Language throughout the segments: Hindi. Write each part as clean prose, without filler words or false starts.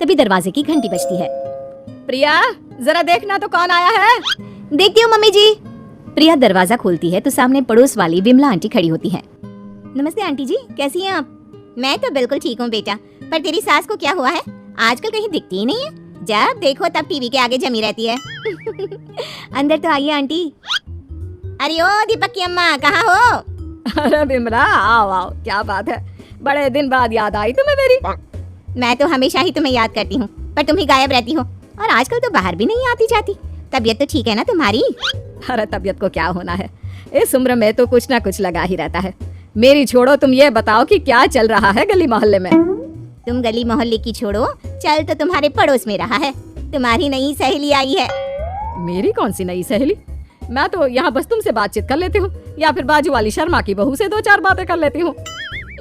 तभी दरवाजे की घंटी बजती है। प्रिया, जरा देखना तो कौन आया है। देखती हूँ मम्मी जी। प्रिया दरवाजा खोलती है तो सामने पड़ोस वाली विमला आंटी खड़ी होती हैं। नमस्ते आंटी जी, कैसी हैं आप? मैं तो बिल्कुल ठीक हूँ बेटा, पर तेरी सास को क्या हुआ है? आजकल कहीं दिखती ही नहीं है, जब देखो तब टीवी के आगे जमी रहती है। अंदर तो आइए आंटी। अरे ओ दीपक की अम्मा, कहाँ हो? अरे विमला, आओ आओ, क्या बात है, बड़े दिन बाद याद आई तुम्हें मेरी। मैं तो हमेशा ही तुम्हें याद करती हूँ, पर तुम ही गायब रहती हो, और आजकल तो बाहर भी नहीं आती जाती। तबीयत तो ठीक है ना तुम्हारी? अरे तबीयत को क्या होना है, इस उम्र में तो कुछ ना कुछ लगा ही रहता है। मेरी छोड़ो, तुम ये बताओ कि क्या चल रहा है गली मोहल्ले में? तुम गली मोहल्ले की छोड़ो, चल तो तुम्हारे पड़ोस में रहा है। तुम्हारी नई सहेली आई है। मेरी कौन सी नई सहेली? मैं तो यहाँ बस तुमसे बातचीत कर लेती हूँ, या फिर बाजू वाली शर्मा की बहू से 2-4 बातें कर लेती हूँ।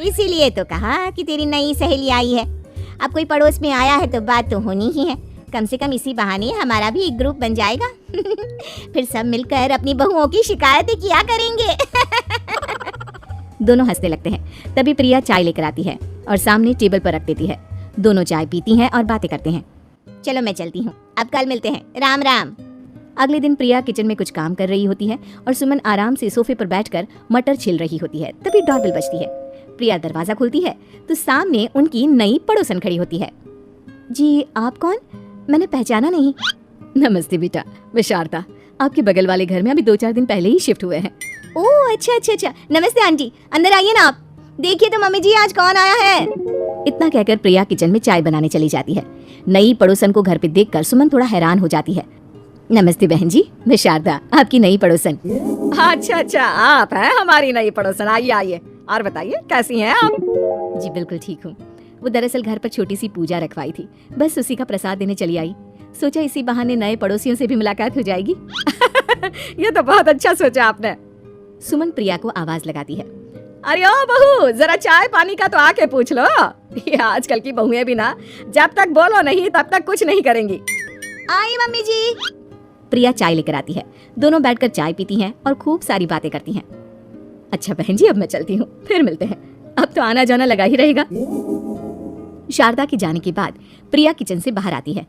इसीलिए तो कहा कि तेरी नई सहेली आई है। अब कोई पड़ोस में आया है तो बात तो होनी ही है। कम से कम इसी बहाने हमारा भी एक ग्रुप बन जाएगा। फिर सब मिलकर अपनी बहुओं की शिकायतें किया करेंगे। दोनों हंसने लगते हैं। तभी प्रिया चाय लेकर आती है और सामने टेबल पर रख देती है। दोनों चाय पीती हैं और बातें करते हैं। चलो मैं चलती हूँ, अब कल मिलते हैं, राम राम। अगले दिन प्रिया किचन में कुछ काम कर रही होती है और सुमन आराम से सोफे पर बैठकर मटर छिल रही होती है। तभी डोरबेल बजती है। प्रिया दरवाजा खोलती है तो सामने उनकी नई पड़ोसन खड़ी होती है। जी आप कौन? मैंने पहचाना नहीं। नमस्ते बेटा, मैं शारदा, आपके बगल वाले घर में अभी 2-4 दिन पहले ही शिफ्ट हुए हैं। ओह अच्छा। नमस्ते आंटी, अंदर आइए ना आप। देखिए तो मम्मी जी, आज कौन आया है? इतना कहकर प्रिया किचन में चाय बनाने चली जाती है। नई पड़ोसन को घर पे देखकर सुमन थोड़ा हैरान हो जाती है। नमस्ते बहन जी, मैं शारदा, आपकी नई पड़ोसन। अच्छा, आप हैं हमारी नई पड़ोसन। आइए आइए, और बताइए कैसी हैं आप? जी बिल्कुल ठीक हूँ। वो दरअसल घर पर छोटी सी पूजा रखवाई थी, बस उसी का प्रसाद देने चली आई। सोचा इसी बहाने नए पड़ोसियों से भी मुलाकात हो जाएगी। ये तो बहुत अच्छा सोचा आपने। सुमन प्रिया को आवाज लगाती है। अरे ओ बहू, जरा चाय पानी का तो आके पूछ लो। ये आजकल की बहुएं भी ना, जब तक बोलो नहीं तब तक कुछ नहीं करेंगी। आई मम्मी जी। प्रिया चाय लेकर आती है। दोनों बैठकर चाय पीती हैं और खूब सारी बातें करती हैं। अच्छा बहन जी, अब मैं चलती हूँ, फिर मिलते हैं। अब तो आना जाना लगा ही रहेगा। शारदा के जाने के बाद प्रिया किचन से बाहर आती है।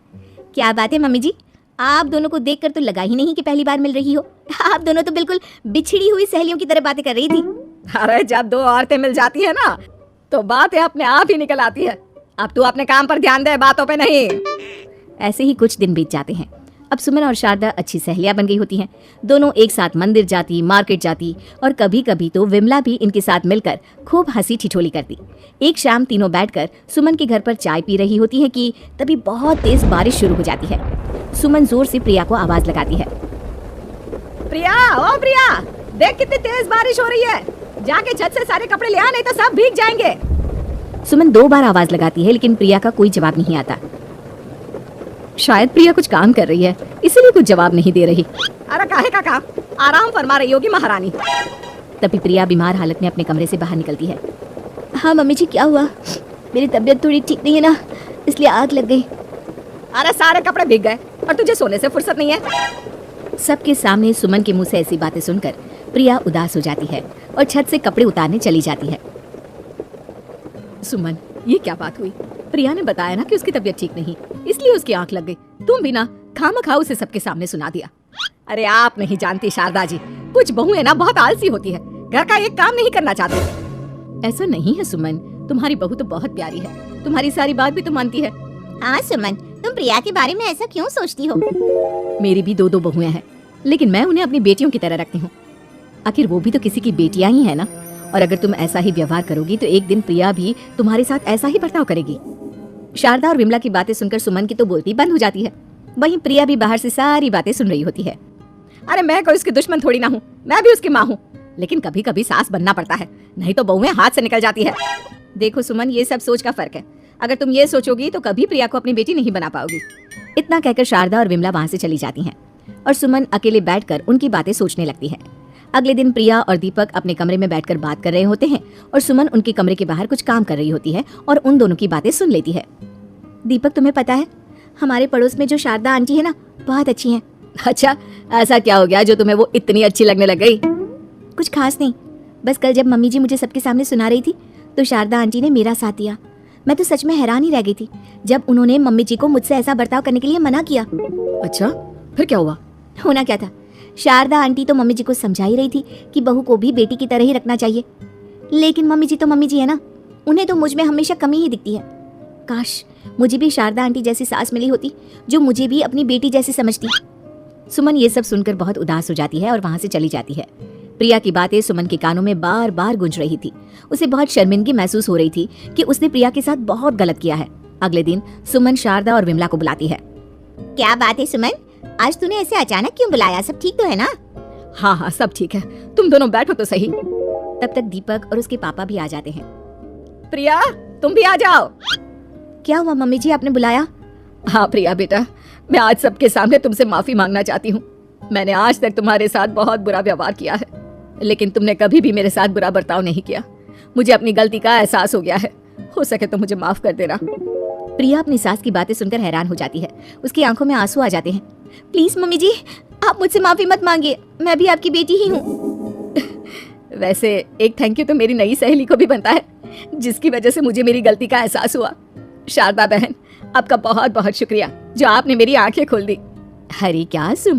क्या बात है मम्मी जी, आप दोनों को देखकर तो लगा ही नहीं कि पहली बार मिल रही हो। आप दोनों तो बिल्कुल बिछड़ी हुई सहेलियों की तरह बातें कर रही थी। अरे जब दो औरतें मिल जाती है ना, तो बातें अपने आप ही निकल आती है। अब तू अपने काम पर ध्यान दे, बातों पे नहीं। ऐसे ही कुछ दिन बीत जाते हैं। अब सुमन और शारदा अच्छी सहेलियां बन गई होती हैं। दोनों एक साथ मंदिर जाती, मार्केट जाती, और कभी कभी तो विमला भी इनके साथ मिलकर खूब हंसी ठिठोली करती। एक शाम तीनों बैठकर सुमन के घर पर चाय पी रही होती है कि तभी बहुत तेज बारिश शुरू हो जाती है। सुमन जोर से प्रिया को आवाज लगाती है। प्रिया, ओ प्रिया, देख कितनी तेज बारिश हो रही है, जाके छत से सारे कपड़े ले आ, नहीं तो सब भीग जाएंगे। सुमन 2 बार आवाज लगाती है, लेकिन प्रिया का कोई जवाब नहीं आता। शायद प्रिया कुछ काम कर रही है, इसीलिए कुछ जवाब नहीं दे रही। अरे काहे का काम, आराम फरमा रही होगी महारानी। तभी प्रिया बीमार हालत में अपने कमरे से बाहर निकलती है। हाँ मम्मी जी, क्या हुआ? मेरी तबीयत थोड़ी ठीक नहीं है ना, इसलिए आग लग गई। अरे सारे कपड़े भीग गए और तुझे सोने से फुर्सत नहीं है। सबके सामने सुमन के मुंह से ऐसी बातें सुनकर प्रिया उदास हो जाती है और छत से कपड़े उतारने चली जाती है। सुमन, ये क्या बात हुई? प्रिया ने बताया ना कि उसकी तबीयत ठीक नहीं, इसलिए उसकी आंख लग गई। तुम भी ना खामखा उसे सबके सामने सुना दिया। अरे आप नहीं जानती शारदा जी, कुछ बहुएं ना बहुत आलसी होती है, घर का एक काम नहीं करना चाहती। ऐसा नहीं है सुमन, तुम्हारी बहू तो बहुत प्यारी है, तुम्हारी सारी बात भी तो मानती है। हाँ सुमन, तुम प्रिया के बारे में ऐसा क्यों सोचती हो? मेरी भी 2 बहुएं हैं, लेकिन मैं उन्हें अपनी बेटियों की तरह रखती हूँ। आखिर वो भी तो किसी की बेटियां ही है ना, और अगर तुम ऐसा ही व्यवहार करोगी तो एक दिन प्रिया भी तुम्हारे साथ ऐसा ही बर्ताव करेगी। शारदा और विमला की बातें सुनकर सुमन की तो बोलती बंद हो जाती है। वहीं प्रिया भी बाहर से सारी बातें सुन रही होती है। अरे मैं कोई उसकी दुश्मन थोड़ी ना हूँ, मैं भी उसकी माँ हूँ, लेकिन कभी कभी सास बनना पड़ता है, नहीं तो बहुएं हाथ से निकल जाती है। देखो सुमन, ये सब सोच का फर्क है। अगर तुम ये सोचोगी तो कभी प्रिया को अपनी बेटी नहीं बना पाओगी। इतना कहकर शारदा और विमला वहाँ से चली जाती हैं और सुमन अकेले बैठकर उनकी बातें सोचने लगती है। अगले दिन प्रिया और दीपक अपने कमरे में बैठकर बात कर रहे होते हैं और सुमन उनके कमरे के बाहर कुछ काम कर रही होती है और उन दोनों की बातें सुन लेती है। दीपक, तुम्हें पता है हमारे पड़ोस में जो शारदा आंटी है ना, बहुत अच्छी हैं। अच्छा, ऐसा क्या हो गया जो तुम्हें वो इतनी अच्छी लगने लग गई? कुछ खास नहीं, बस कल जब मम्मी जी मुझे सबके सामने सुना रही थी तो शारदा आंटी ने मेरा साथ दिया। मैं तो सच में हैरान ही रह गई थी जब उन्होंने मम्मी जी को मुझसे ऐसा बर्ताव करने के लिए मना किया। अच्छा, फिर क्या हुआ? होना क्या था, शारदा आंटी तो मम्मी जी को समझा ही रही थी कि बहू को भी बेटी की तरह ही रखना चाहिए, लेकिन मम्मी जी तो मम्मी जी है ना, उन्हें तो मुझ में हमेशा कमी ही दिखती है। काश मुझे भी शारदा आंटी जैसी सास मिली होती जो मुझे भी अपनी बेटी जैसी समझती। सुमन ये सब सुनकर बहुत उदास हो जाती है और वहां से चली जाती है। प्रिया की बातें सुमन के कानों में बार बार गूंज रही थी। उसे बहुत शर्मिंदगी महसूस हो रही थी कि उसने प्रिया के साथ बहुत गलत किया है। अगले दिन सुमन शारदा और विमला को बुलाती है। क्या बात है सुमन, आज तूने ऐसे अचानक क्यों बुलाया? सब ठीक तो है ना? हाँ, सब ठीक है, तुम दोनों बैठो तो सही। तब तक दीपक और उसके पापा भी आ जाते हैं। प्रिया, तुम भी आ जाओ। क्या हुआ मम्मी जी, आपने बुलाया? हाँ प्रिया बेटा, मैं आज सबके सामने तुमसे माफी मांगना चाहती हूँ। मैंने आज तक तुम्हारे साथ बहुत बुरा व्यवहार किया है, लेकिन तुमने कभी भी मेरे साथ बुरा बर्ताव नहीं किया। मुझे अपनी गलती का एहसास हो गया है, हो सके तो मुझे माफ कर देना। प्रिया अपनी सास की बातें सुनकर हैरान हो जाती है। उसकी आंखों में आंसू आ जाते हैं। प्लीज मम्मी जी, आप मुझसे माफी मत मांगिए, मैं भी आपकी बेटी ही हूँ। वैसे एक थैंक यू तो मेरी नई सहेली को भी बनता है, जिसकी वजह से मुझे मेरी गलती का एहसास हुआ। शारदा बहन, आपका बहुत बहुत शुक्रिया जो आपने मेरी आंखें खोल दी। अरे क्या सुमन,